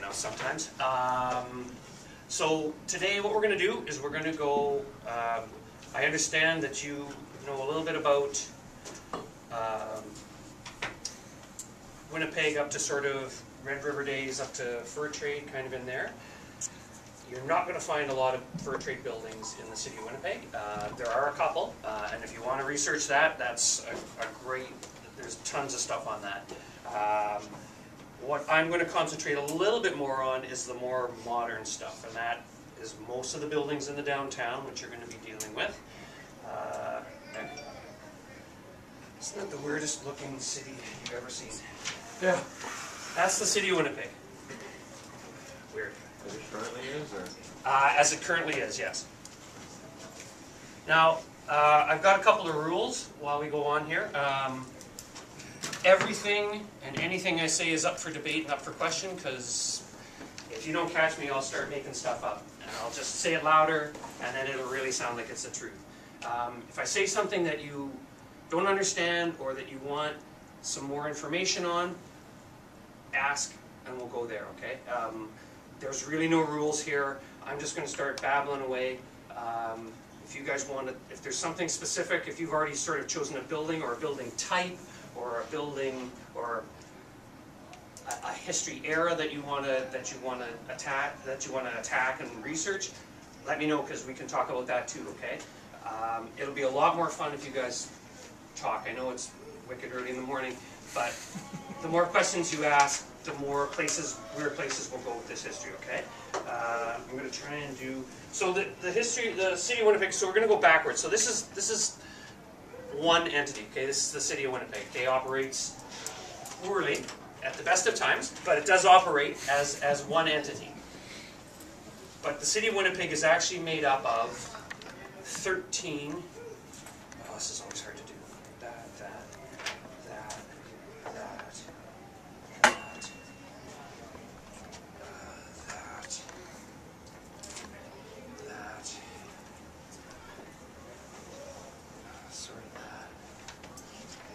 enough sometimes. So today what we're going to do is we're going to go, I understand that you know a little bit about Winnipeg up to sort of Red River days, up to fur trade, kind of in there. You're not going to find a lot of fur trade buildings in the city of Winnipeg. There are a couple, and if you want to research that, that's a great, there's tons of stuff on that. What I'm going to concentrate a little bit more on is the more modern stuff, and that is most of the buildings in the downtown, which you're going to be dealing with. Isn't that the weirdest looking city you've ever seen? Yeah. That's the city of Winnipeg. Weird. As it currently is, or? As it currently is, yes. Now, I've got a couple of rules while we go on here. Everything and anything I say is up for debate and up for question, because if you don't catch me, I'll start making stuff up. And I'll just say it louder, and then it'll really sound like it's the truth. If I say something that you don't understand or that you want some more information on, ask and we'll go there, okay? There's really no rules here. I'm just going to start babbling away. If you guys want to, if there's something specific, if you've already sort of chosen a building or a building type or a building or a history era that you want to attack and research, let me know, because we can talk about that too, okay? It'll be a lot more fun if you guys talk. I know it's wicked early in the morning, but the more questions you ask, the more places, weird places we'll go with this history, okay? I'm going to try and do, so the history, the city of Winnipeg, so we're going to go backwards. So this is one entity, okay? This is the city of Winnipeg. It operates poorly at the best of times, but it does operate as one entity. But the city of Winnipeg is actually made up of 13, oh, this is always hard to do.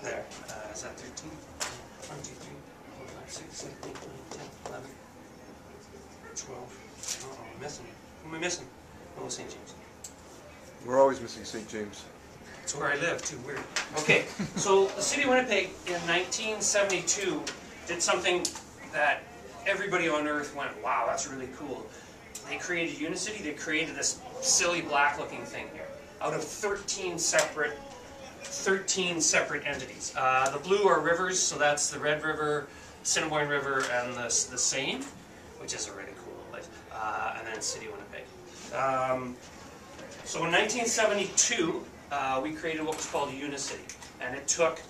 There. Is that 13? 1, 2, 3, 4, 5, 6, 7, 8, 9, 10, 11, 12. Oh, I'm missing. Who am I missing? Oh, St. James. We're always missing St. James. That's where I live, too. Weird. Okay, so the city of Winnipeg in 1972 did something that everybody on Earth went, wow, that's really cool. They created Unicity. They created this silly black-looking thing here out of 13 separate entities. The blue are rivers, so that's the Red River, Assiniboine River, and the Seine, which is a really cool place, and then City of Winnipeg. So in 1972, we created what was called Unicity, and it took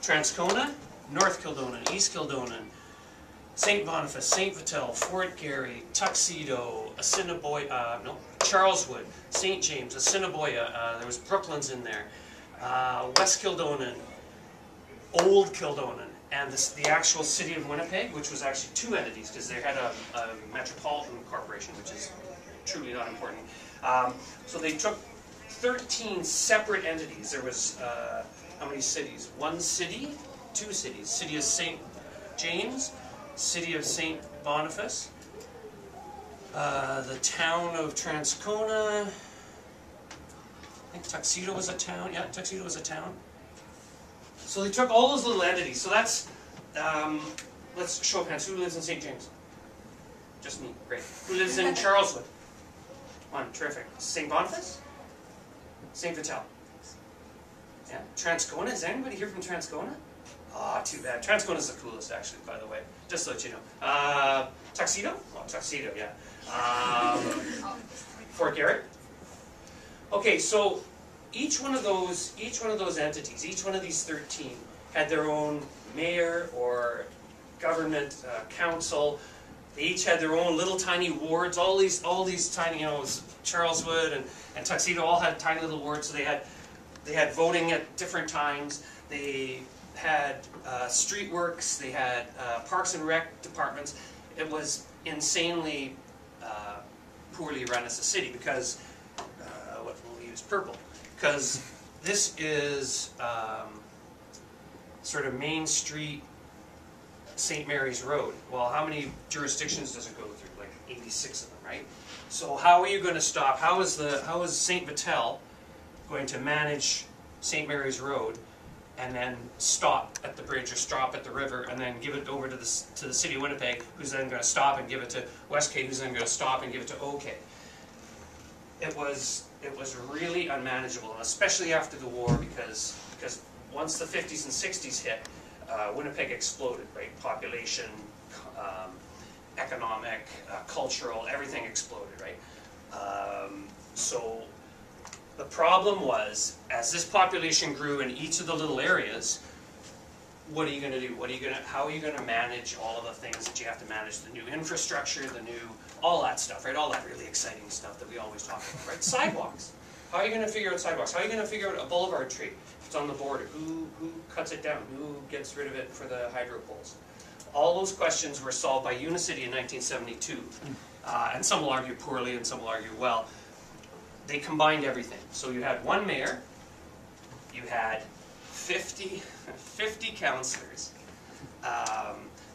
Transcona, North Kildonan, East Kildonan, St. Boniface, St. Vital, Fort Garry, Tuxedo, Assiniboia, Charleswood, St. James, Assiniboia, there was Brooklands in there, West Kildonan, Old Kildonan, and the actual city of Winnipeg, which was actually two entities, because they had a metropolitan corporation, which is truly not important. So they took 13 separate entities. There was, how many cities? One city, two cities. City of St. James, City of St. Boniface, the town of Transcona, I think Tuxedo was a town. Yeah, Tuxedo was a town. So they took all those little entities. So that's, let's show of hands. Who lives in St. James? Just me. Great. Who lives in Charleswood? One. Terrific. St. Boniface? St. Vital? Yeah. Transcona? Is anybody here from Transcona? Ah, too bad. Transcona is the coolest, actually, by the way. Just to let you know. Tuxedo? Oh, Tuxedo, yeah. Fort Garry? Okay, so each one of those entities, each one of these 13, had their own mayor or government council. They each had their own little tiny wards. All these tiny, Charleswood and Tuxedo all had tiny little wards. So they had voting at different times. They had street works. They had parks and rec departments. It was insanely poorly run as a city because what we'll use purple, because this is sort of Main Street St. Mary's Road. Well, how many jurisdictions does it go through? Like 86 of them, right? So how are you going to stop? How is St. Vital going to manage St. Mary's Road and then stop at the bridge or stop at the river and then give it over to the city of Winnipeg, who's then going to stop and give it to Westgate, who's then going to stop and give it to OK? It was really unmanageable, and especially after the war, because once the 50s and 60s hit, Winnipeg exploded, right? Population, economic, cultural, everything exploded, right? So the problem was, as this population grew in each of the little areas, what are you going to do? How are you going to manage all of the things that you have to manage? The new infrastructure, all that stuff, right? All that really exciting stuff that we always talk about, right? Sidewalks. How are you going to figure out sidewalks? How are you going to figure out a boulevard tree? If it's on the border, who cuts it down? Who gets rid of it for the hydro poles? All those questions were solved by Unicity in 1972. And some will argue poorly and some will argue well. They combined everything. So you had one mayor, you had 50 councillors.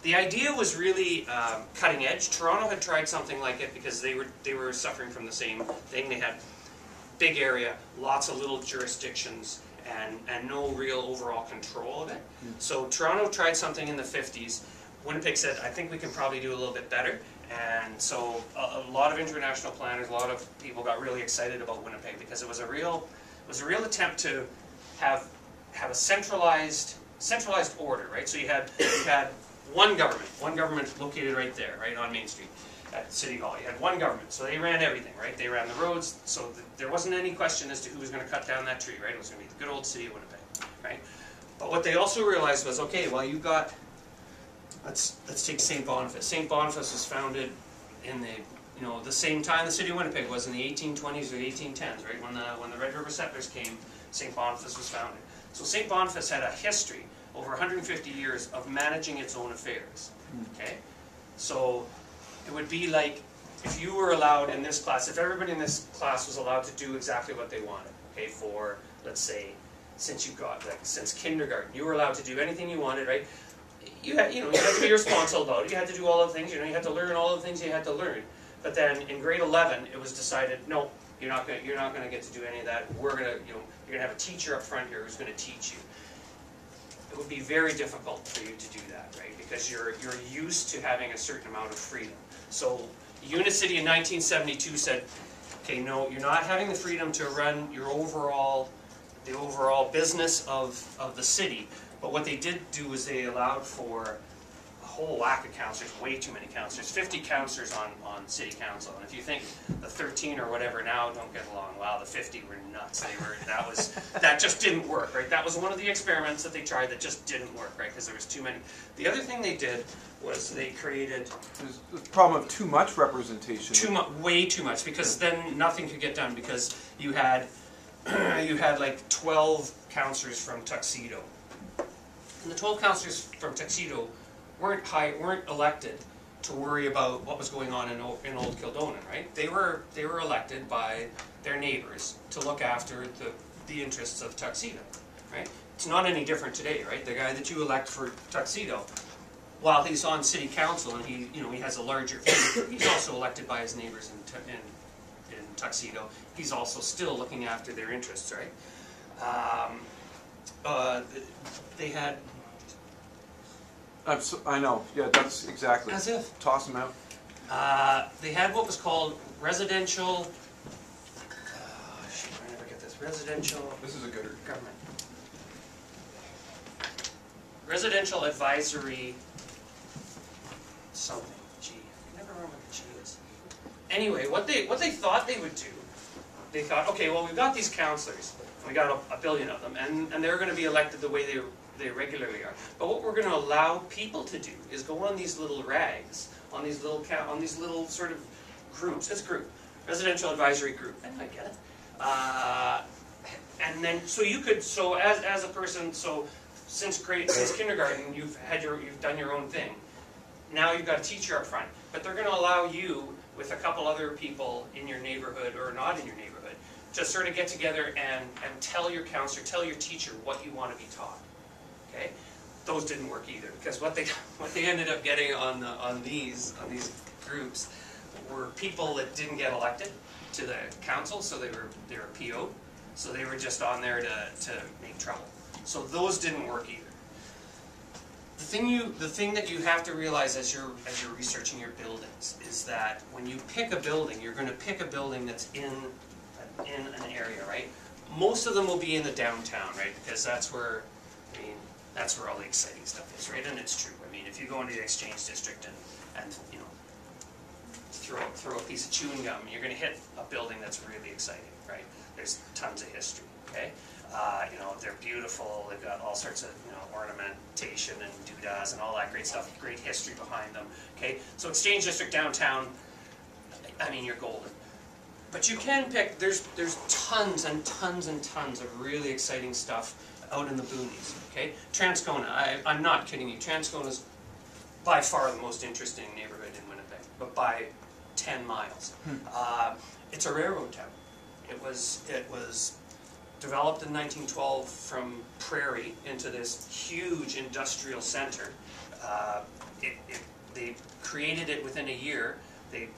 The idea was really cutting edge. Toronto had tried something like it because they were suffering from the same thing. They had big area, lots of little jurisdictions, and no real overall control of it. So Toronto tried something in the 50s. Winnipeg said, I think we can probably do a little bit better. And so a lot of international planners, a lot of people got really excited about Winnipeg because it was a real attempt to have a centralized order, right? So you had one government located right there, right on Main Street at City Hall. You had one government, so they ran everything, right? They ran the roads, so there wasn't any question as to who was going to cut down that tree, right? It was going to be the good old city of Winnipeg, right? But what they also realized was, okay, well, you got, let's take St. Boniface. St. Boniface was founded in the same time the city of Winnipeg was, in the 1820s or the 1810s, right? When the Red River settlers came, St. Boniface was founded. So St. Boniface had a history over 150 years of managing its own affairs, okay? So it would be like if you were allowed in this class, if everybody in this class was allowed to do exactly what they wanted, okay, for, let's say, since kindergarten, you were allowed to do anything you wanted, right? You had to be responsible about it. You had to do all the things, you had to learn all the things you had to learn. But then in grade 11, it was decided, no, you're not going to get to do any of that. We're going to, you're going to have a teacher up front here who's going to teach you. It would be very difficult for you to do that, right? Because you're used to having a certain amount of freedom. So Unicity in 1972 said, okay, no, you're not having the freedom to run the overall business of the city. But what they did do is they allowed for a whole whack of councillors, way too many councillors, 50 councillors on city council. And if you think the 13 or whatever now don't get along, wow, the 50 were nuts. That just didn't work, right? That was one of the experiments that they tried that just didn't work, right? Because there was too many. The other thing they did was they created... There's the problem of too much representation. Way too much, because then nothing could get done, because you had like 12 councillors from Tuxedo. And the 12 councillors from Tuxedo weren't elected to worry about what was going on in Old Kildonan, right? They were elected by their neighbours to look after the interests of Tuxedo, right? It's not any different today, right? The guy that you elect for Tuxedo, while he's on city council and he has a larger thing, he's also elected by his neighbours in Tuxedo. He's also still looking after their interests, right? They had... I know, yeah, that's exactly. As if. Toss them out. They had what was called residential... I never get this. Residential... This is a gooder. Government. Residential advisory... something. G. I never remember what G is. Anyway, what they thought they would do, they thought, okay, well, we've got these councillors, and we got a billion of them, and they're going to be elected the way they regularly are. But what we're going to allow people to do is go on these little rags, on these little sort of groups. It's a group, residential advisory group. I get it. And then so as a person, so since kindergarten, you've done your own thing. Now you've got a teacher up front, but they're going to allow you with a couple other people in your neighborhood or not in your neighborhood to sort of get together and tell your counselor, tell your teacher what you want to be taught. Okay? those didn't work either, because what they ended up getting on these groups were people that didn't get elected to the council, so they were PO'd, so they were just on there to make trouble. So those didn't work either. The thing that you have to realize as you're researching your buildings is that when you pick a building, you're going to pick a building that's in an area, right? Most of them will be in the downtown, right? Because that's where, I mean, that's where all the exciting stuff is, right? And it's true. I mean, if you go into the Exchange District and you know, throw a piece of chewing gum, you're going to hit a building that's really exciting, right? There's tons of history, okay? You know, they're beautiful. They've got all sorts of, you know, ornamentation and doodads and all that great stuff. Great history behind them. Okay, so Exchange District downtown. I mean, you're golden. But you can pick. There's tons and tons and tons of really exciting stuff out in the boonies. Okay, Transcona. I'm not kidding you. Transcona's by far the most interesting neighborhood in Winnipeg, but by 10 miles. It's a railroad town. It was developed in 1912 from prairie into this huge industrial center. They created it within a year. They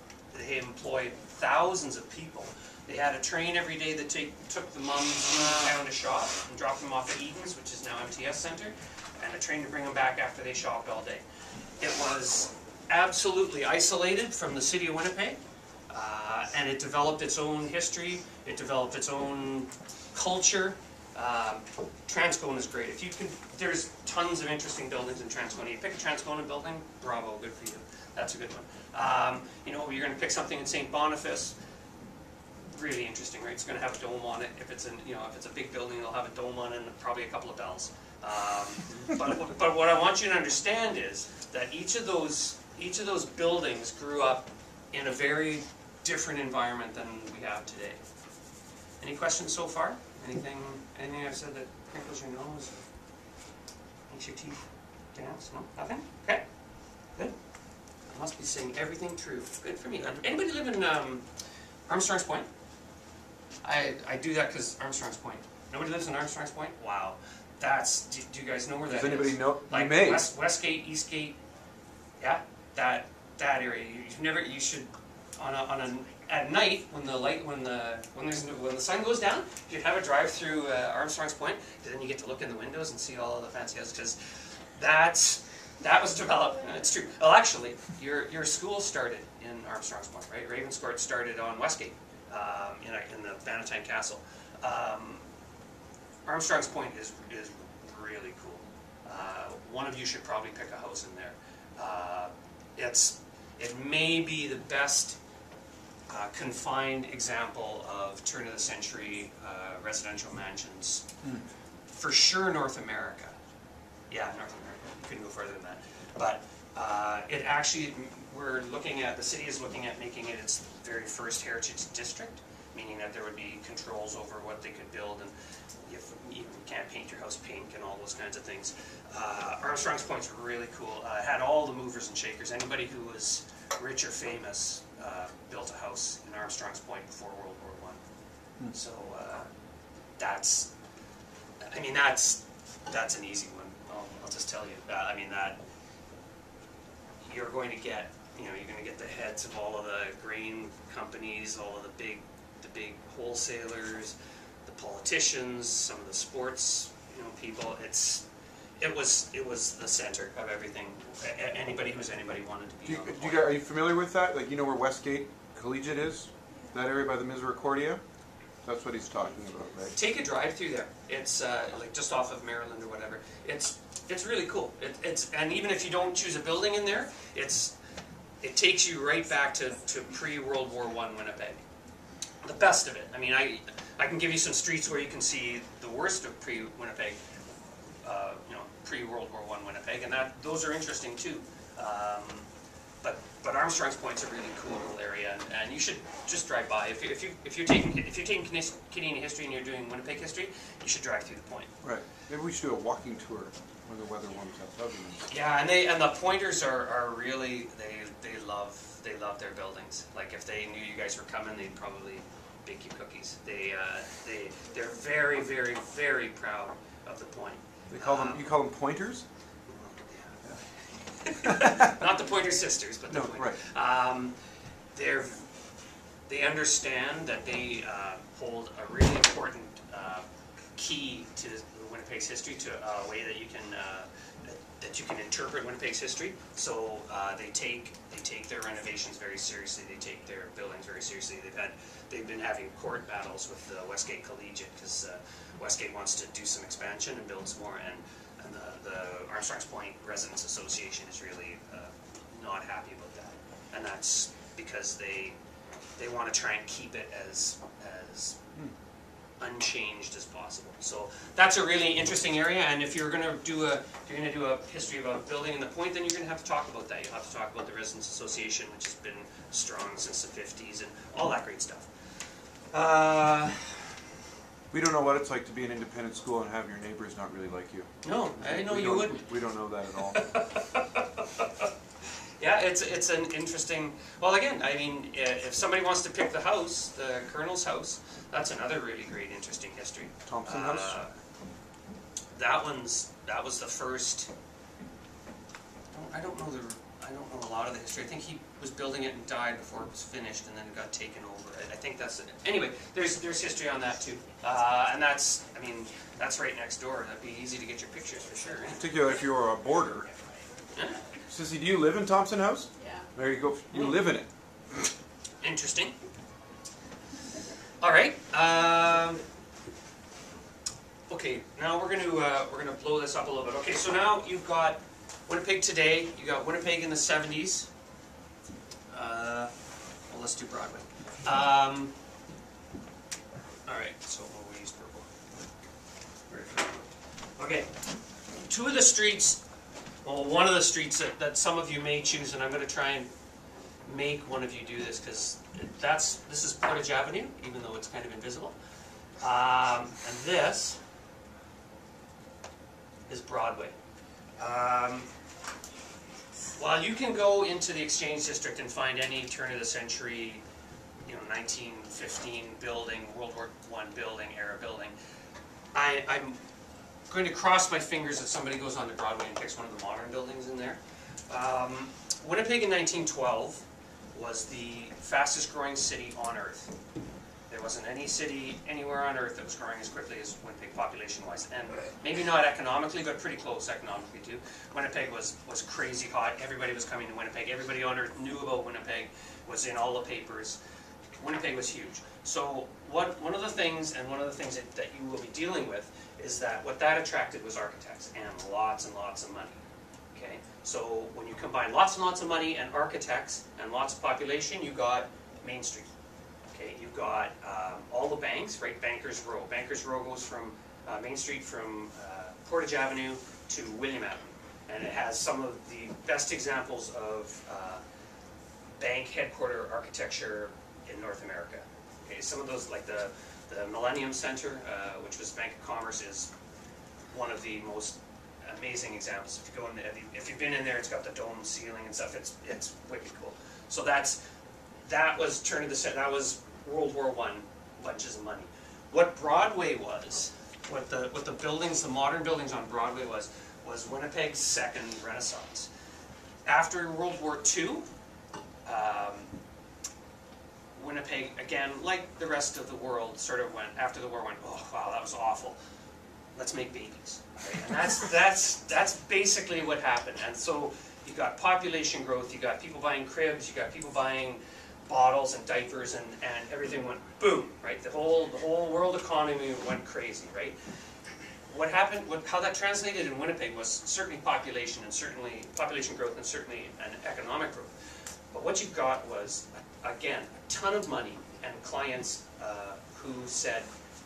employed thousands of people. They had a train every day that took the mums into town to shop and dropped them off at Eaton's, which is now MTS Center, and a train to bring them back after they shopped all day. It was absolutely isolated from the city of Winnipeg, and it developed its own history. It developed its own culture. Transcona is great. If you can, there's tons of interesting buildings in Transcona. You pick a Transcona building, bravo, good for you. That's a good one. You know, you're going to pick something in St. Boniface. Really interesting, right? It's going to have a dome on it. If it's a big building, it'll have a dome on it and probably a couple of bells. But what I want you to understand is that each of those buildings grew up in a very different environment than we have today. Any questions so far? Anything I've said that crinkles your nose or makes your teeth dance? No? Nothing? Okay. Good. I must be saying everything true. Good for me. Anybody live in Armstrong's Point? I do that because Armstrong's Point. Nobody lives in Armstrong's Point? Wow. Do you guys know where that is? Does anybody know? Like may. Westgate, Eastgate, yeah, that area. You should at night when the sun goes down, you should have a drive through Armstrong's Point, because then you get to look in the windows and see all of the fancy houses. Because that was developed. It's true. Well, actually, your school started in Armstrong's Point, right? Ravenscourt started on Westgate, in the Bannatyne Castle. Armstrong's Point is really cool. One of you should probably pick a house in there. It may be the best confined example of turn-of-the-century residential mansions. For sure North America. Yeah, North America. You couldn't go further than that. But it actually, the city is looking at making it its very first heritage district, meaning that there would be controls over what they could build, and you can't paint your house pink and all those kinds of things. Armstrong's Point's really cool. Had all the movers and shakers. Anybody who was rich or famous built a house in Armstrong's Point before World War I. So that's an easy one. I'll just tell you. You're going to get the heads of all of the grain companies, all of the big wholesalers, the politicians, some of the sports people. It was the center of everything. Anybody who was anybody wanted to be on the point. Are you familiar with that? Like, you know where Westgate Collegiate is? That area by the Misericordia? That's what he's talking about, right? Take a drive through there. It's like just off of Maryland or whatever. It's really cool. And even if you don't choose a building in there, it takes you right back to pre-World War I Winnipeg. The best of it. I mean, I can give you some streets where you can see the worst of pre-Winnipeg, pre-World War I Winnipeg, and those are interesting too. But Armstrong's Point's a really cool little area, and you should just drive by. If you're taking Canadian history and you're doing Winnipeg history, you should drive through the Point. Right. Maybe we should do a walking tour when the weather warms up. Yeah, and the Pointers are really they love their buildings. Like if they knew you guys were coming, they'd probably bake you cookies. They're very, very, very proud of the Point. You call them pointers? Not the Pointer Sisters, but the No, Pointer. right. They understand that they hold a really important key to Winnipeg's history, to a way that you can interpret Winnipeg's history. So they take their renovations very seriously. They take their buildings very seriously. They've been having court battles with the Westgate Collegiate because Westgate wants to do some expansion and build some more, and the Armstrongs Point Residents Association is really not happy about that, and that's because they want to try and keep it as unchanged as possible. So that's a really interesting area, and if you're going to do a history of a building in the Point, then you're going to have to talk about that. You'll have to talk about the Residents Association, which has been strong since the 50s, and all that great stuff. We don't know what it's like to be an independent school and have your neighbors not really like you. No, I know you wouldn't. We don't know that at all. Yeah, it's an interesting. Well, again, I mean, if somebody wants to pick the house, the Colonel's house, that's another really great, interesting history. Thompson House. That was the first. I don't know a lot of the history. I think he was building it and died before it was finished, and then it got taken over. I think that's it. Anyway, there's history on that too, and that's right next door. That'd be easy to get your pictures for sure. Particularly if you were a boarder. Yeah. Sissy, do you live in Thompson House? Yeah. There you go. You live in it. Interesting. All right. Okay. Now we're gonna blow this up a little bit. Okay. So now you've got Winnipeg today. You got Winnipeg in the 70s. Well, let's do Broadway. All right. So we'll use purple. Okay. Two of the streets. Well, one of the streets that some of you may choose, and I'm going to try and make one of you do this, because this is Portage Avenue, even though it's kind of invisible. And this is Broadway. While you can go into the Exchange District and find any turn-of-the-century, 1915 building, World War I building, era building, I'm going to cross my fingers that somebody goes onto Broadway and picks one of the modern buildings in there. Winnipeg in 1912 was the fastest growing city on Earth. There wasn't any city anywhere on Earth that was growing as quickly as Winnipeg population-wise, and maybe not economically, but pretty close economically too. Winnipeg was crazy hot. Everybody was coming to Winnipeg. Everybody on Earth knew about Winnipeg. Was in all the papers. Winnipeg was huge. So one of the things that you will be dealing with is that what that attracted was architects and lots of money. Okay, so when you combine lots and lots of money and architects and lots of population, you got Main Street. Okay, you've got all the banks, right? Bankers Row. Bankers Row goes from Main Street from Portage Avenue to William Avenue, and it has some of the best examples of bank headquarter architecture in North America. Okay, some of those, like the Millennium Center, which was Bank of Commerce, is one of the most amazing examples. If you go in there, if you've been in there, it's got the dome ceiling and stuff. It's wicked cool. So that was that was World War I, bunches of money. What Broadway was, what the buildings, the modern buildings on Broadway was Winnipeg's second Renaissance. After World War II, Winnipeg, again, like the rest of the world, sort of went, after the war, went, oh wow, that was awful. Let's make babies. Right? And that's basically what happened. And so you got population growth, you got people buying cribs, you got people buying bottles and diapers, and everything went boom, right? The whole world economy went crazy, right? What happened, how that translated in Winnipeg was certainly population growth and certainly an economic growth. But what you got was, again, a ton of money and clients who said,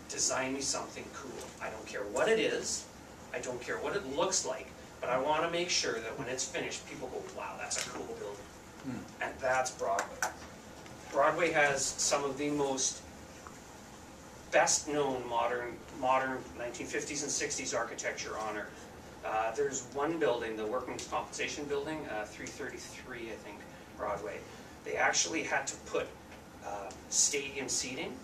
design me something cool. I don't care what it is, I don't care what it looks like, but I want to make sure that when it's finished, people go, wow, that's a cool building. And that's Broadway. Broadway has some of the most best-known modern 1950s and 60s architecture on Earth. There's one building, the Workmen's Compensation Building, 333, I think, Broadway. They actually had to put stadium seating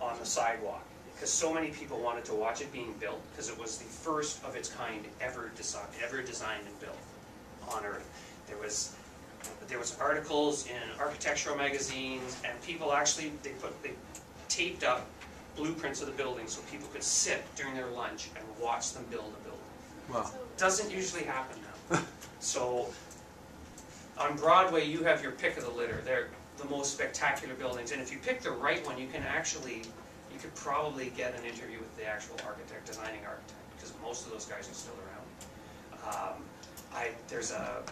on the sidewalk because so many people wanted to watch it being built, because it was the first of its kind ever designed and built on earth. There was articles in architectural magazines, and people actually, they taped up blueprints of the building so people could sit during their lunch and watch them build a building. Wow. Doesn't usually happen now. So on Broadway, you have your pick of the litter. They're the most spectacular buildings, and if you pick the right one, you could probably get an interview with the actual architect, designing architect, because most of those guys are still around. There's a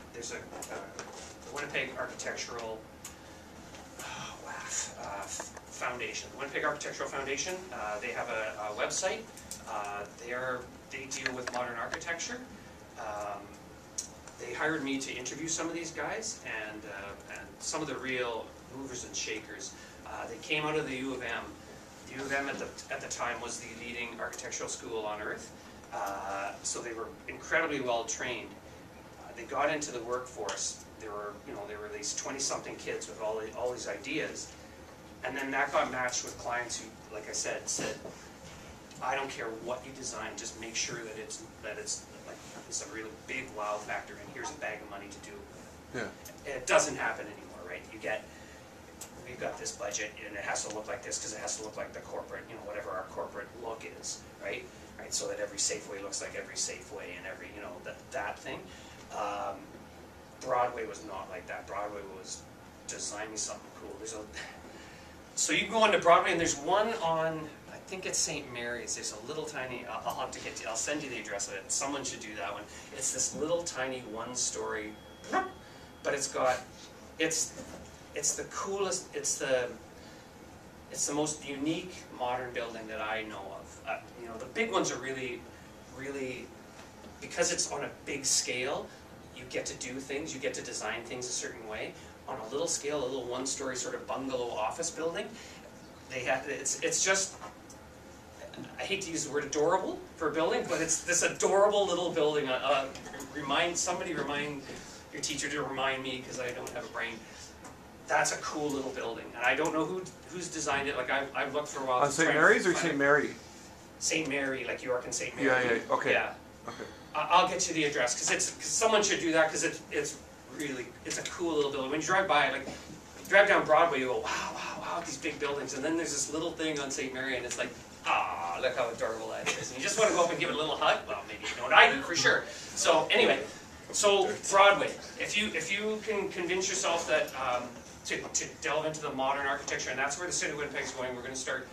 Winnipeg Architectural Foundation, the Winnipeg Architectural Foundation. They have a website. They deal with modern architecture. They hired me to interview some of these guys, and some of the real movers and shakers. They came out of the U of M. The U of M at the time was the leading architectural school on earth, so they were incredibly well trained. They got into the workforce. There were these 20-something kids with all these ideas, and then that got matched with clients who, like I said, I don't care what you design, just make sure that it's a really big wow factor, and here's a bag of money to do it with. Yeah. It doesn't happen anymore, right? We've got this budget, and it has to look like this because it has to look like the corporate, whatever our corporate look is, right? Right, so that every Safeway looks like every Safeway, and every, that thing. Broadway was not like that. Broadway was, design me something cool. So you go onto Broadway, and there's one on, I think it's St. Mary's. There's a little tiny, I'll have to get to, I'll send you the address of it. Someone should do that one. It's this little tiny one-story, but it's the coolest, it's the most unique modern building that I know of. The big ones are really, because it's on a big scale, you get to do things, you get to design things a certain way. On a little scale, a little one-story sort of bungalow office building, it's just, I hate to use the word adorable for a building, but it's this adorable little building. Somebody remind your teacher to remind me, because I don't have a brain. That's a cool little building, and I don't know who's designed it. Like I've looked for a while. On St. Mary's or St. Mary? St. Mary, like York and St. Mary. Yeah. Okay. Yeah. Okay. I'll get you the address, because someone should do that, because it's a cool little building. When you drive by, like you drive down Broadway, you go, wow, these big buildings, and then there's this little thing on St. Mary, and it's like, look how adorable that is. And you just want to go up and give it a little hug. Well, maybe you don't. I do for sure. So anyway, so Broadway. If you can convince yourself that to delve into the modern architecture, and that's where the city of Winnipeg is going. We're going to start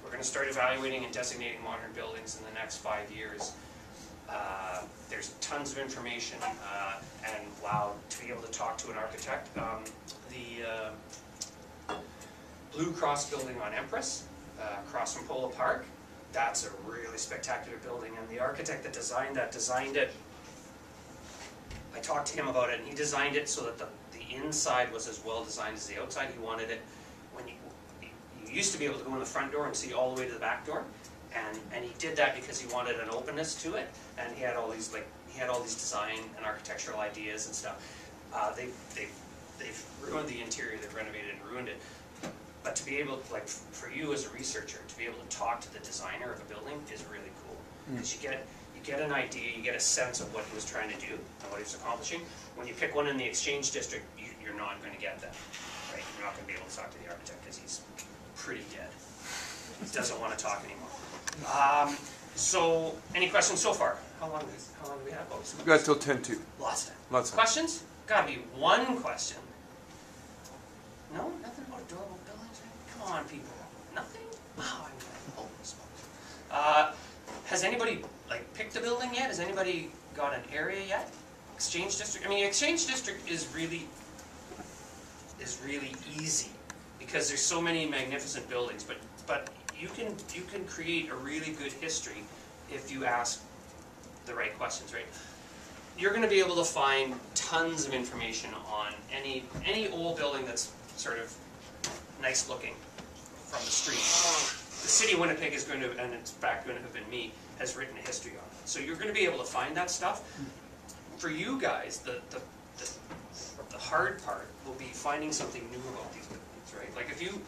evaluating and designating modern buildings in the next 5 years. There's tons of information, and wow, to be able to talk to an architect. The Blue Cross building on Empress, across from Polo Park, that's a really spectacular building, and the architect that designed it, I talked to him about it, and he designed it so that the inside was as well designed as the outside. He wanted it, when you used to be able to go in the front door and see all the way to the back door. And he did that because he wanted an openness to it, and he had all these design and architectural ideas and stuff. They've ruined the interior, they've renovated and ruined it. But to be able to, like, for you as a researcher, to be able to talk to the designer of a building is really cool, because you get an idea, you get a sense of what he was trying to do and what he was accomplishing. When you pick one in the Exchange District, you're not going to get that, right? You're not going to be able to talk to the architect because he's pretty dead. He doesn't want to talk anymore. So, any questions so far? How long do we have? We've got till 10:02. Lots of time. Lots of time. Questions? Gotta be one question. No? Nothing about adorable buildings? Come on, people. Nothing? Wow, I'm like, holy smokes. Has anybody, like, picked a building yet? Has anybody got an area yet? Exchange District? I mean, Exchange District is really easy, because there's so many magnificent buildings, but you can create a really good history if you ask the right questions, right? You're going to be able to find tons of information on any old building that's sort of nice looking from the street. The city of Winnipeg is going to, and it's back going to have been me, has written a history on it. So you're going to be able to find that stuff. For you guys, the hard part will be finding something new about these buildings, right? Like if you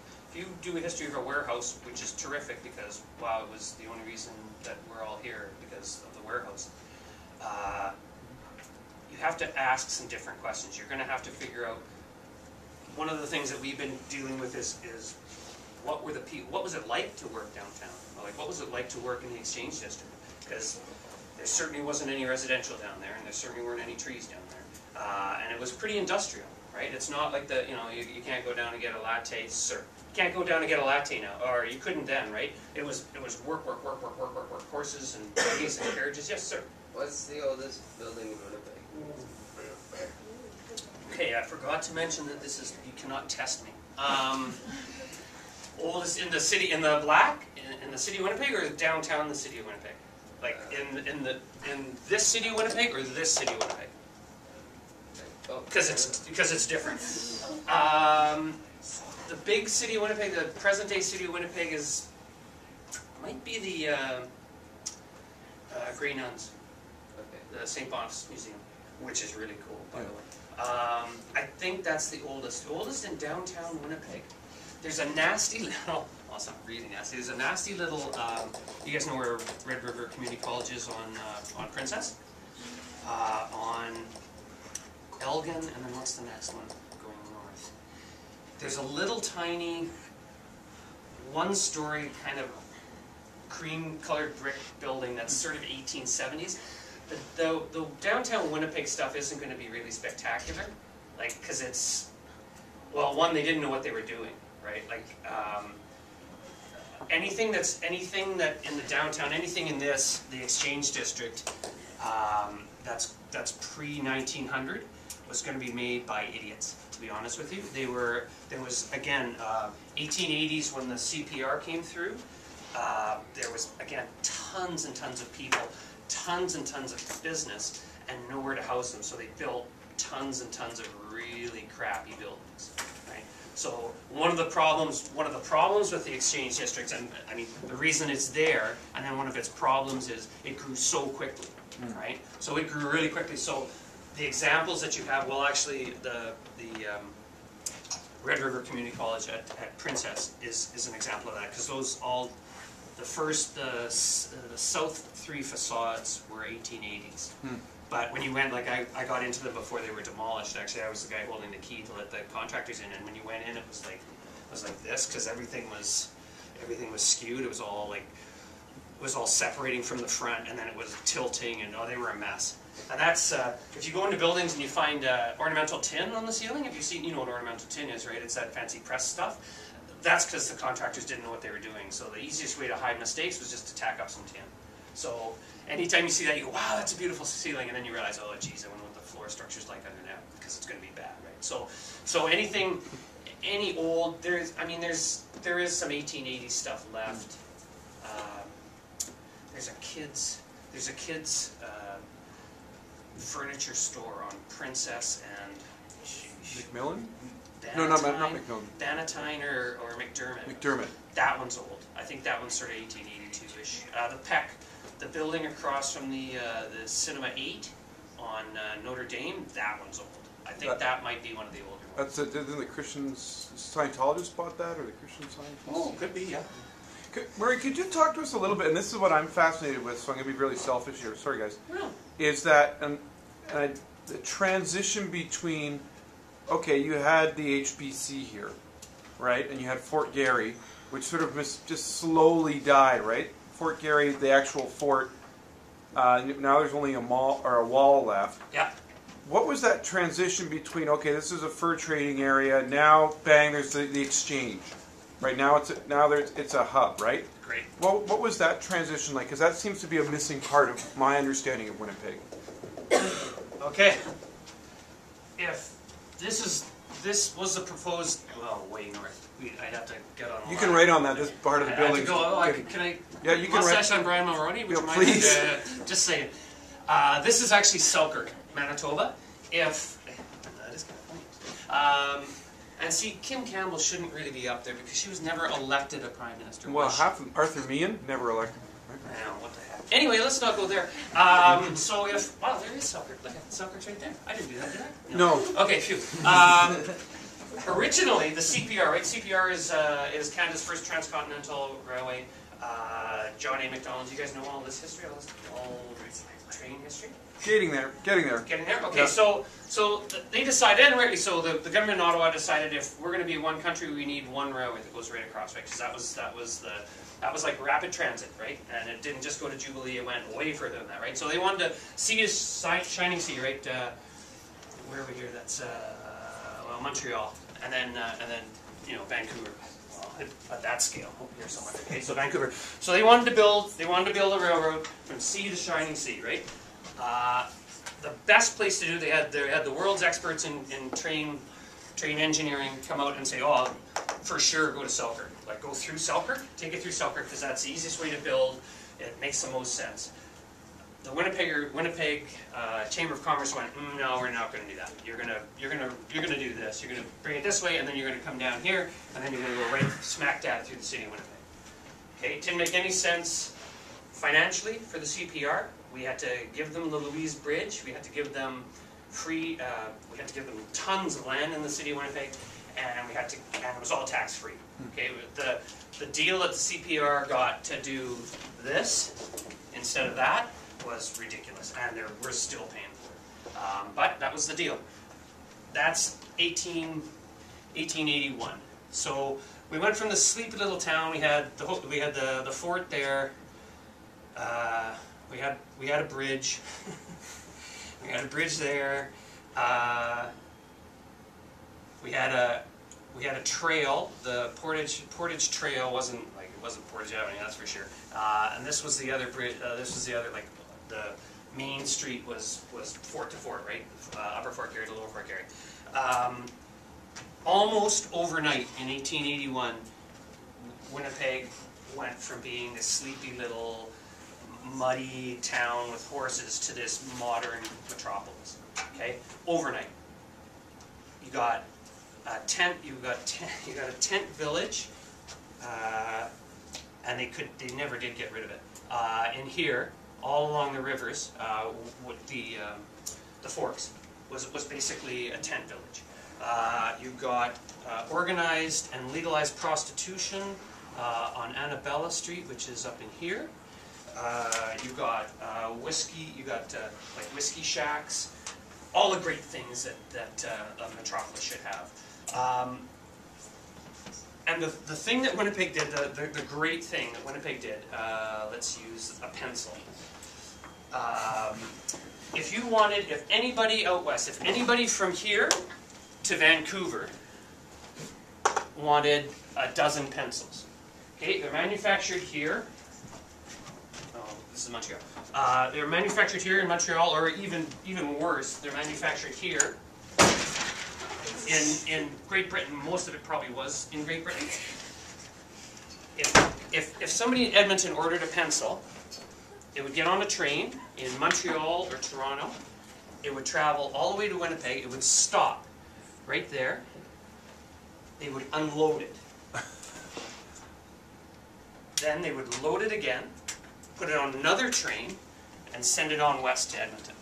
do a history of a warehouse, which is terrific because, wow, it was the only reason that we're all here, because of the warehouse. you have to ask some different questions. You're going to have to figure out, one of the things that we've been dealing with is what was it like to work downtown? Like, what was it like to work in the Exchange District? Because there certainly wasn't any residential down there, and there certainly weren't any trees down there. And it was pretty industrial, right? It's not like you can't go down and get a latte, sir. You can't go down and get a latte now, or you couldn't then, right? It was work, horses and buggies and carriages. Yes, sir. What's the oldest building in Winnipeg? Okay, I forgot to mention that you cannot test me. Oldest in the city, in the city of Winnipeg, or downtown the city of Winnipeg? Like in this city of Winnipeg or this city of Winnipeg? Because it's different. The big city of Winnipeg, the present day city of Winnipeg might be the Grey Nuns, the St. Boniface Museum, which is really cool, by the way. I think that's the oldest. The oldest in downtown Winnipeg. There's a nasty little, well, it's not really nasty, there's a nasty little, you guys know where Red River Community College is on Princess? On Elgin, and then what's the next one going north? There's a little tiny, one-story kind of cream-colored brick building that's sort of 1870s. The downtown Winnipeg stuff isn't going to be really spectacular, like, because it's, well, one, they didn't know what they were doing, right? Like, anything that in the downtown, anything in the Exchange District, that's pre-1900 was going to be made by idiots, to be honest with you. There was, again, 1880s when the CPR came through, there was, again, tons and tons of people, tons and tons of business, and nowhere to house them, so they built tons and tons of really crappy buildings, right? So one of the problems with the Exchange District, and I mean the reason it's there, and then one of its problems is it grew so quickly, right? So it grew really quickly. So the examples that you have, well, actually the Red River Community College at Princess is an example of that, because those all, the south three facades were 1880s. But when you went, like I got into them before they were demolished. Actually, I was the guy holding the key to let the contractors in, and when you went in, it was like this, because everything was skewed. It was all separating from the front, and then it was tilting, and they were a mess. And that's if you go into buildings and you find ornamental tin on the ceiling. If you've seen, you know what ornamental tin is, right? It's that fancy press stuff. That's because the contractors didn't know what they were doing. So the easiest way to hide mistakes was just to tack up some tin. So anytime you see that, you go, wow, that's a beautiful ceiling, and then you realize, oh, geez, I wonder what the floor structure's like under there, because it's going to be bad, right? So any old, there is some 1880s stuff left. There's a kids furniture store on Princess and McMillan? No, not McMillan. Bannatyne or McDermott. McDermott. That one's old. I think that one's sort of 1882-ish. The Peck, the building across from the Cinema 8 on Notre Dame, that one's old. I think that might be one of the older ones. Didn't the Christian Scientologists bought that, or the Christian Scientists? Oh, could be, yeah. Murray, could you talk to us a little bit, and this is what I'm fascinated with, so I'm going to be really selfish here, sorry guys, is that the transition between, okay, you had the HBC here, right, and you had Fort Garry, which sort of just slowly died, right? Fort Garry, the actual fort, now there's only a wall left. Yeah. What was that transition between, okay, this is a fur trading area, now, bang, there's the exchange. Right now, it's a hub, right? Great. What was that transition like? Because that seems to be a missing part of my understanding of Winnipeg. Okay. If this was the proposed, well, way north. I'd have to get on. You can write on that. This part of the building. Can I? Yeah, you can mustache on Brian Mulroney. Would you mind? Please. Just saying. This is actually Selkirk, Manitoba. That is kind of funny. And see, Kim Campbell shouldn't really be up there because she was never elected a prime minister. Well, half of Arthur Meehan, never elected. Right? I know, what the heck. Anyway, let's not go there. So if, wow, there is Selkirk. Look at Selkirk's right there. I didn't do that, did I? No. Okay, phew. Originally, the CPR, right? CPR is Canada's first transcontinental railway. John A. Macdonald, do you guys know all this history, all train history? Getting there. Getting there? Okay, Yeah. so they decided, and rightly so, the government in Ottawa decided if we're going to be one country, we need one railway that goes right across, right? Because that was like rapid transit, right? And it didn't just go to Jubilee, it went way further than that, right? So they wanted to see this shining sea, right? Where are we here? That's well, Montreal, and then you know, Vancouver. Well, at that scale, here somewhere. Okay, so Vancouver. So they wanted to build a railroad from sea to shining sea, right? The best place to do, they had the world's experts in train engineering come out and say, oh, for sure go to Selkirk. Like, go through Selkirk, take it through Selkirk, because that's the easiest way to build. It makes the most sense. The Winnipeg Chamber of Commerce went, no, we're not going to do that. You're gonna do this. You're gonna bring it this way, and then you're gonna come down here, and then you're gonna go right smack dab through the city of Winnipeg. Okay, it didn't make any sense financially for the CPR. We had to give them the Louise Bridge. We had to give them free. We had to give them tons of land in the city of Winnipeg, and it was all tax free. Okay, the deal that the CPR got to do this instead of that was ridiculous, and we're still paying for it. But that was the deal. That's 1881. So we went from the sleepy little town. We had the fort there. We had a bridge. We had a bridge there. We had a trail. The Portage Trail wasn't Portage Avenue, that's for sure. And this was the other bridge. This was the other, like, the main street was fort to fort, right? Upper Fort Garry to Lower Fort Garry. Almost overnight in 1881, Winnipeg went from being this sleepy little muddy town with horses to this modern metropolis. Okay, overnight. You got a tent. You got a tent village, and they never did get rid of it. In here, all along the rivers, with the forks was basically a tent village. You got organized and legalized prostitution on Annabella Street, which is up in here. You got whiskey. You got like whiskey shacks. All the great things that a metropolis should have. And the thing that Winnipeg did, the great thing that Winnipeg did, let's use a pencil. If anybody out west, if anybody from here to Vancouver wanted a dozen pencils, okay, they're manufactured here. Oh, this is Montreal. They're manufactured here in Montreal, or even worse, they're manufactured here. In Great Britain, most of it probably was in Great Britain. If somebody in Edmonton ordered a pencil, it would get on a train in Montreal or Toronto. It would travel all the way to Winnipeg. It would stop right there. They would unload it. Then they would load it again, put it on another train, and send it on west to Edmonton.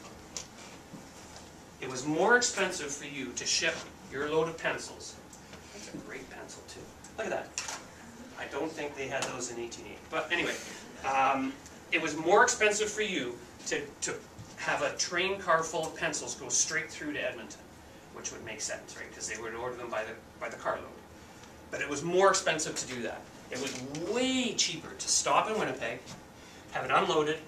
It was more expensive for you to ship your load of pencils. That's a great pencil too. Look at that. I don't think they had those in 1880. But anyway, it was more expensive for you to have a train car full of pencils go straight through to Edmonton, which would make sense, right? Because they would order them by the carload. But it was more expensive to do that. It was way cheaper to stop in Winnipeg, have it unloaded.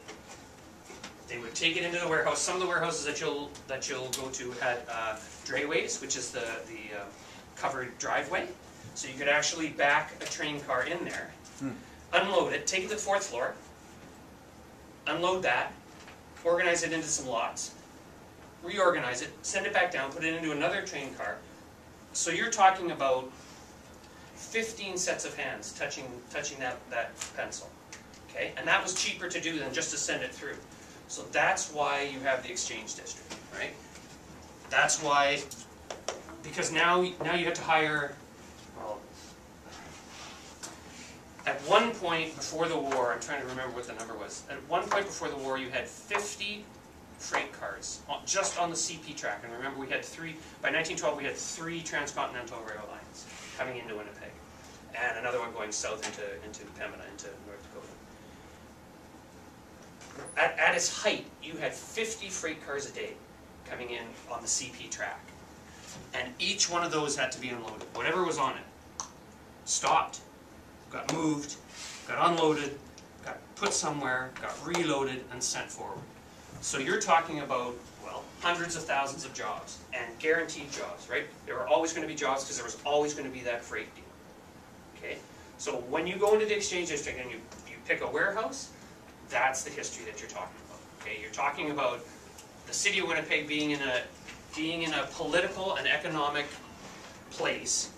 They would take it into the warehouse. Some of the warehouses that you'll go to had drayways, which is the covered driveway. So you could actually back a train car in there, unload it, take it to the 4th floor, unload that, organize it into some lots, reorganize it, send it back down, put it into another train car. So you're talking about 15 sets of hands touching that pencil. Okay? And that was cheaper to do than just to send it through. So that's why you have the exchange district, right? That's why, because now you have to hire, well, at one point before the war, I'm trying to remember what the number was, at one point before the war you had 50 freight cars just on the CP track. And remember, we had by 1912 we had 3 transcontinental rail lines coming into Winnipeg, and another one going south into Pembina, into North Dakota. at its height, you had 50 freight cars a day coming in on the CP track. And each one of those had to be unloaded. Whatever was on it stopped, got moved, got unloaded, got put somewhere, got reloaded, and sent forward. So you're talking about, well, hundreds of thousands of jobs, and guaranteed jobs, right? There were always going to be jobs because there was always going to be that freight deal. Okay? So when you go into the Exchange District and you pick a warehouse, that's the history that you're talking about. Okay? You're talking about the city of Winnipeg being in a political and economic place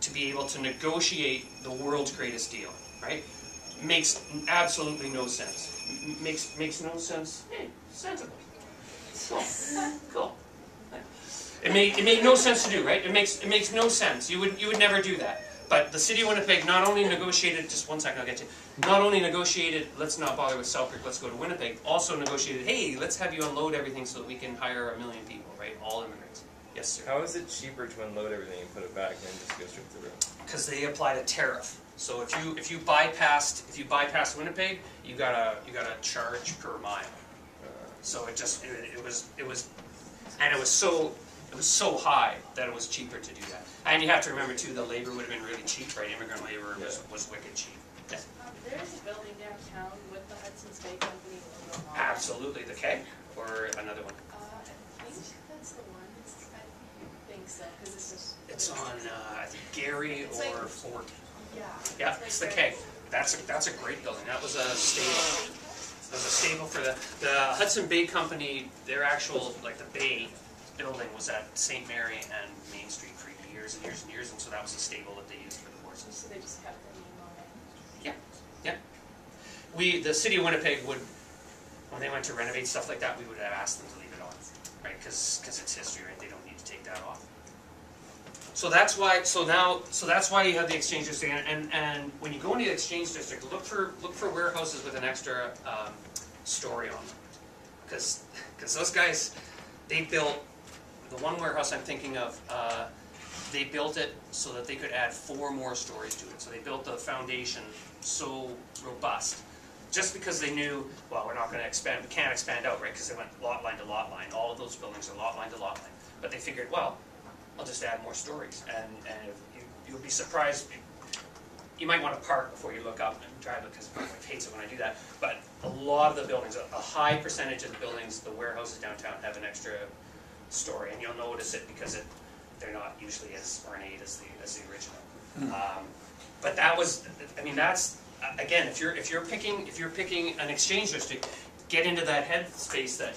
to be able to negotiate the world's greatest deal, right? Makes absolutely no sense. Makes no sense. Hey, sensible. Cool. Cool. It made no sense to do, right? It makes no sense. You would never do that. But the city of Winnipeg not only negotiated, just one second, I'll get to you. Not only negotiated, let's not bother with Selkirk, let's go to Winnipeg. Also negotiated, hey, let's have you unload everything so that we can hire 1 million people, right? All immigrants. Yes, sir. How is it cheaper to unload everything and put it back than just go straight through? Because they applied a tariff. So if you bypass Winnipeg, you got a charge per mile. So it was so high that it was cheaper to do that. And you have to remember too, the labor would have been really cheap, right? Immigrant labor was wicked cheap. Yes. There is a building downtown with the Hudson's Bay Company logo on it. Absolutely, the Keg or another one. I think that's the one. I think so, because It's on I think Gary It's or like- Fort. Yeah. Yeah, it's the Keg. That's a great building. That was a stable. It was a stable for the Hudson Bay Company. Their actual like the Bay building was at St. Mary and Main Street for years and years and years, and so that was a stable that they used for the horses. So they just kept their name on it. Yeah, yeah. The city of Winnipeg would, when they went to renovate stuff like that, we would have asked them to leave it on, right? Because it's history, right? They don't need to take that off. So that's why. So that's why you have the Exchange District, and when you go into the Exchange District, look for warehouses with an extra story on them, because those guys, they built the one warehouse I'm thinking of. They built it so that they could add 4 more stories to it. So they built the foundation so robust, just because they knew, well, we're not going to expand, we can't expand out, right? Because they went lot line to lot line. All of those buildings are lot line to lot line. But they figured, well, I'll just add more stories, and you'll be surprised. You might want to park before you look up and drive it, because my wife hates it when I do that. But a lot of the buildings, a high percentage of the buildings, the warehouses downtown have an extra story, and you'll notice it because they're not usually as ornate as the original. But that was, I mean, that's again, if you're picking an Exchange District, get into that headspace that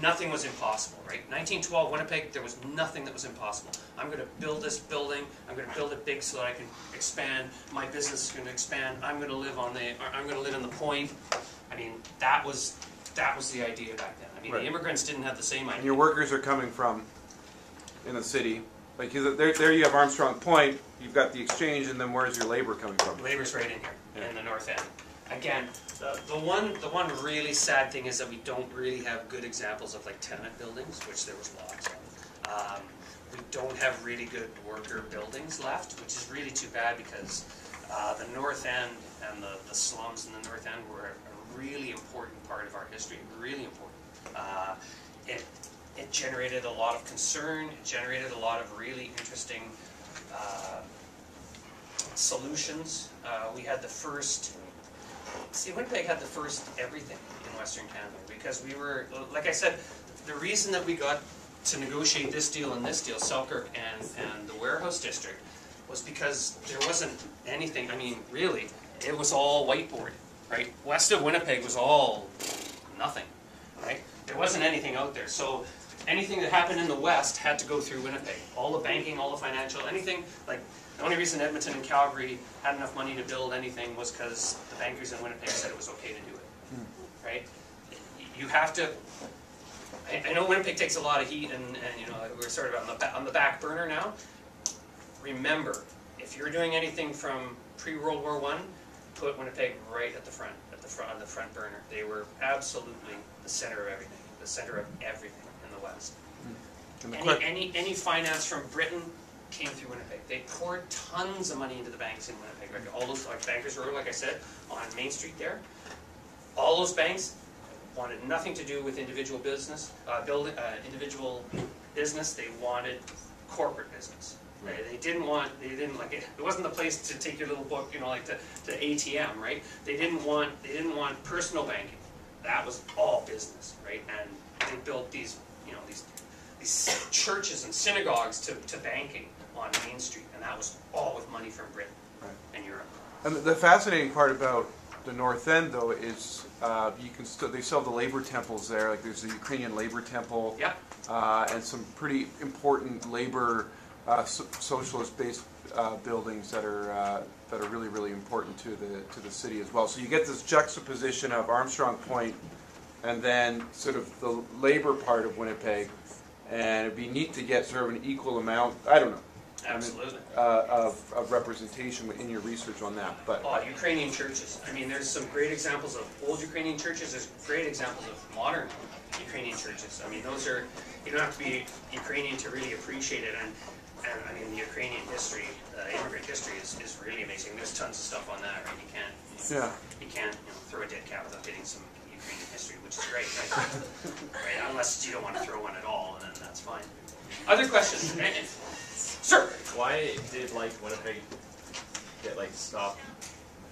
nothing was impossible, right? 1912 Winnipeg, there was nothing that was impossible. I'm going to build this building. I'm going to build it big so that I can expand. My business is going to expand. I'm going to live in the Point. I mean, that was the idea back then. I mean, Right. The immigrants didn't have the same idea. And your workers are coming from in the city. Like there you have Armstrong Point, you've got the Exchange, and then where's your labor coming from? Labor's right in here, in the north end. Again, the one really sad thing is that we don't really have good examples of like tenant buildings, which there was lots of. We don't have really good worker buildings left, which is really too bad, because the north end and the slums in the north end were a really important part of our history, really important. It generated a lot of concern, it generated a lot of really interesting solutions. We had the first, Winnipeg had the first everything in Western Canada, because we were, like I said, the reason that we got to negotiate this deal and this deal, Selkirk and the warehouse district, was because there wasn't anything, I mean, really, it was all whiteboard, right? West of Winnipeg was all nothing, right? There wasn't anything out there, so anything that happened in the west had to go through Winnipeg. All the banking, all the financial, anything, like, the only reason Edmonton and Calgary had enough money to build anything was because the bankers in Winnipeg said it was okay to do it, right? You have to, I know Winnipeg takes a lot of heat, and you know, we're sort of on the back burner now. Remember, if you're doing anything from pre-World War I, put Winnipeg right at the front, on the front burner. They were absolutely the center of everything, in the West. Any finance from Britain came through Winnipeg. They poured tons of money into the banks in Winnipeg. Right? All those bankers were, like I said, on Main Street there. All those banks wanted nothing to do with individual business, individual business. They wanted corporate business. They didn't like it. It wasn't the place to take your little book, you know, like to ATM, right? They didn't want personal banking. That was all business, right? And they built these, you know, these churches and synagogues to banking on Main Street, and that was all with money from Britain and Europe. And the fascinating part about the North End, though, is they still have the labor temples there. Like there's the Ukrainian labor temple, and some pretty important labor socialist-based buildings that are really, really important to the city as well. So you get this juxtaposition of Armstrong Point, and then sort of the labor part of Winnipeg, and it'd be neat to get sort of an equal amount. I don't know. Absolutely. Of representation in your research on that. But Ukrainian churches. I mean, there's some great examples of old Ukrainian churches. There's great examples of modern Ukrainian churches. I mean, those are, you don't have to be Ukrainian to really appreciate it. And I mean, the Ukrainian history, immigrant history is really amazing. There's tons of stuff on that, right? You can't throw a dead cat without getting some Ukrainian history, which is great, right? Right? Unless you don't want to throw one at all, and then that's fine. Other questions? Sir? Why did Winnipeg get stopped?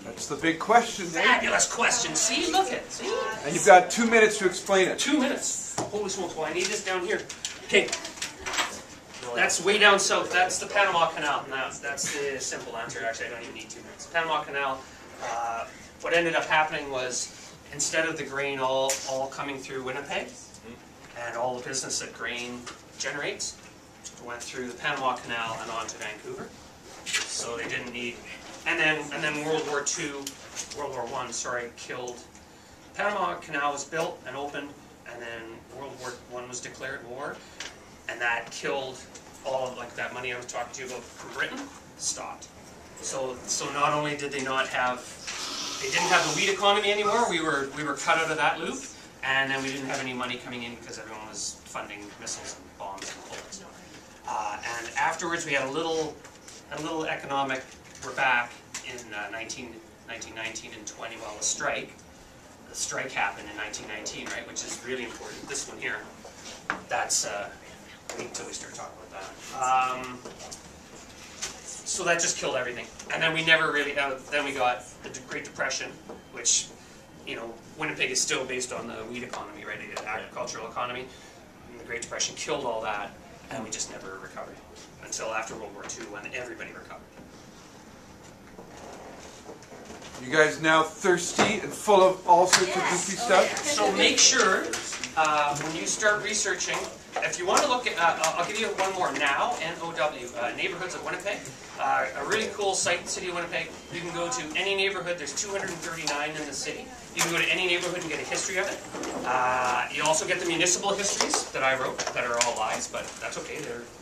that's the big question. Fabulous question. See, look at it. See? And you've got 2 minutes to explain it. 2 minutes. Holy smokes! Well, I need this down here. Okay. That's way down south. That's the Panama Canal. Now, that's the simple answer. Actually, I don't even need 2 minutes. Panama Canal. What ended up happening was, instead of the grain all coming through Winnipeg, and all the business that grain generates, went through the Panama Canal and on to Vancouver. So they didn't need. And then World War I, sorry, killed. Panama Canal was built and opened, and then World War I was declared war, and that killed all of that money I was talking to you about from Britain. Stopped. So not only did they didn't have the wheat economy anymore. We were cut out of that loop, and then we didn't have any money coming in because everyone was funding missiles and bombs and bullets. And afterwards, we had a little economic. We're back in 1919 and 20. Well, the strike happened in 1919, right? Which is really important. This one here. That's wait until we start talking about that. So that just killed everything, and then we never really. Then we got the Great Depression, which, Winnipeg is still based on the wheat economy, right? The agricultural economy. And the Great Depression killed all that, and we just never recovered until after World War II, when everybody recovered. You guys now thirsty and full of all sorts of goofy stuff? So make sure, when you start researching, if you want to look at, I'll give you one more now, NOW, Neighborhoods of Winnipeg. A really cool site in the city of Winnipeg. You can go to any neighborhood. There's 239 in the city. You can go to any neighborhood and get a history of it. You also get the municipal histories that I wrote, that are all lies, but that's okay.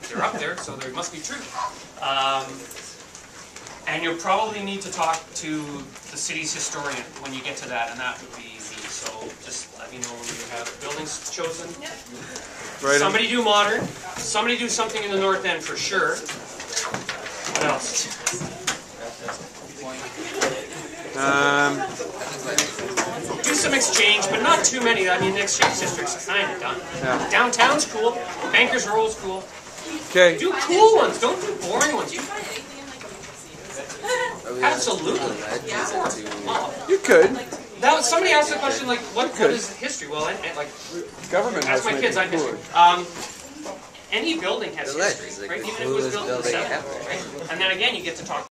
They're up there, so they must be true. And you'll probably need to talk to the city's historian when you get to that, and that would be me. So just let me know when you have buildings chosen. Right. Somebody do modern. Somebody do something in the North End for sure. What else? Do some exchange, but not too many. I mean, the exchange district's kind of done. Yeah. Downtown's cool. Bankers Row is cool. Okay. Do cool ones. Don't do boring ones. Absolutely. You could. That was, somebody asked the question, what is history? Well, Government as has my made kids, it I cooler. Any building has history, right? Even if it was built in the 70s, right? And then again, you get to talk